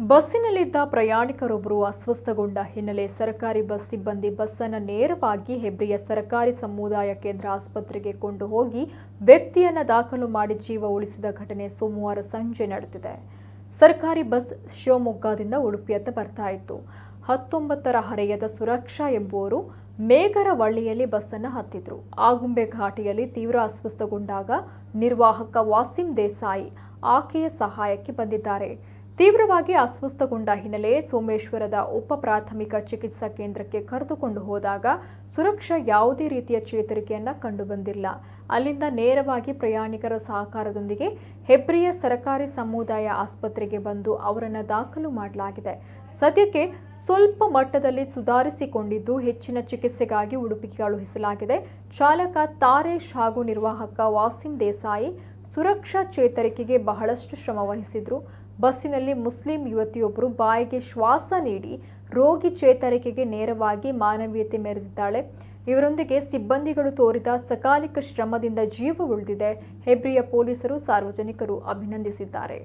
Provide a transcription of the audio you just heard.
ಬಸ್ಸಿನಲ್ಲಿದ್ದ ಪ್ರಯಾಣಿಕರೊಬ್ಬರು ಅಸ್ವಸ್ಥಗೊಂಡ ಹಿನ್ನೆಲೆ ಸರ್ಕಾರಿ ಬಸ್ ಸಿಬ್ಬಂದಿ ಬಸ್ಸನ್ನು ನೇರವಾಗಿ ಹೆಬ್ರಿಯ ಸರ್ಕಾರಿ ಸಮುದಾಯ ಕೇಂದ್ರ ಆಸ್ಪತ್ರೆಗೆ ಕೊಂಡು ಹೋಗಿ ವ್ಯಕ್ತಿಯನ್ನು ದಾಖಲು ಮಾಡಿ ಜೀವ ಉಳಿಸಿದ ಘಟನೆ ಸೋಮವಾರ ಸಂಜೆ ನಡೆದಿದೆ. ಸರ್ಕಾರಿ ಬಸ್ ಶಿವಮೊಗ್ಗದಿಂದ ಉಡುಪಿಯತ್ತ ಬರ್ತಾ ಇತ್ತು. 19ರ ಹರೆಯದ ಸುರಕ್ಷಾ ಎಂಬುವರು ಮೇಗರವಳ್ಳಿಯಲ್ಲಿ ಬಸ್ಸನ್ನು ಹತ್ತಿದ್ರು. ಆಗುಂಬೆ ಘಾಟಿಯಲ್ಲಿ ತೀವ್ರ ಅಸ್ವಸ್ಥಗೊಂಡಾಗ ನಿರ್ವಾಹಕ ವಾಸಿಂ ದೇಸಾಯಿ ಆಕೆಯ ಸಹಾಯಕ್ಕೆ ಬಂದಿದ್ದಾರೆ. ತೀವ್ರವಾಗಿ ಅಸ್ವಸ್ಥಗೊಂಡ ಹಿನ್ನೆಲೆ ಸೋಮೇಶ್ವರದ ಉಪ ಪ್ರಾಥಮಿಕ ಚಿಕಿತ್ಸಾ ಕೇಂದ್ರಕ್ಕೆ ಕರೆದುಕೊಂಡು ಹೋದಾಗ ಸುರಕ್ಷಾ ಯಾವುದೇ ರೀತಿಯ ಚೇತರಿಕೆಯನ್ನ ಕಂಡುಬಂದಿಲ್ಲ. ಅಲ್ಲಿಂದ ನೇರವಾಗಿ ಪ್ರಯಾಣಿಕರ ಸಹಕಾರದೊಂದಿಗೆ ಹೆಬ್ರಿಯ ಸರ್ಕಾರಿ ಸಮುದಾಯ ಆಸ್ಪತ್ರೆಗೆ ಬಂದು ಅವರನ್ನು ದಾಖಲು ಮಾಡಲಾಗಿದೆ. ಸದ್ಯಕ್ಕೆ ಸ್ವಲ್ಪ ಮಟ್ಟದಲ್ಲಿ ಸುಧಾರಿಸಿಕೊಂಡಿದ್ದು ಹೆಚ್ಚಿನ ಚಿಕಿತ್ಸೆಗಾಗಿ ಉಡುಪಿಗೆ ಕಳುಹಿಸಲಾಗಿದೆ. ಚಾಲಕ ತಾರೇಶ್ ಹಾಗೂ ನಿರ್ವಾಹಕ ವಾಸಿಂ ದೇಸಾಯಿ ಸುರಕ್ಷಾ ಚೇತರಿಕೆಗೆ ಬಹಳಷ್ಟು ಶ್ರಮ ವಹಿಸಿದ್ರು. ಬಸ್ಸಿನಲ್ಲಿ ಮುಸ್ಲಿಂ ಯುವತಿಯೊಬ್ಬರು ಬಾಯಿಗೆ ಶ್ವಾಸ ನೀಡಿ ರೋಗಿ ಚೇತರಿಕೆಗೆ ನೇರವಾಗಿ ಮಾನವೀಯತೆ ಮೆರೆದಿದ್ದಾಳೆ. ಇವರೊಂದಿಗೆ ಸಿಬ್ಬಂದಿಗಳು ತೋರಿದ ಸಕಾಲಿಕ ಶ್ರಮದಿಂದ ಜೀವ ಉಳಿದಿದೆ. ಹೆಬ್ರಿಯ ಪೊಲೀಸರು ಸಾರ್ವಜನಿಕರು ಅಭಿನಂದಿಸಿದ್ದಾರೆ.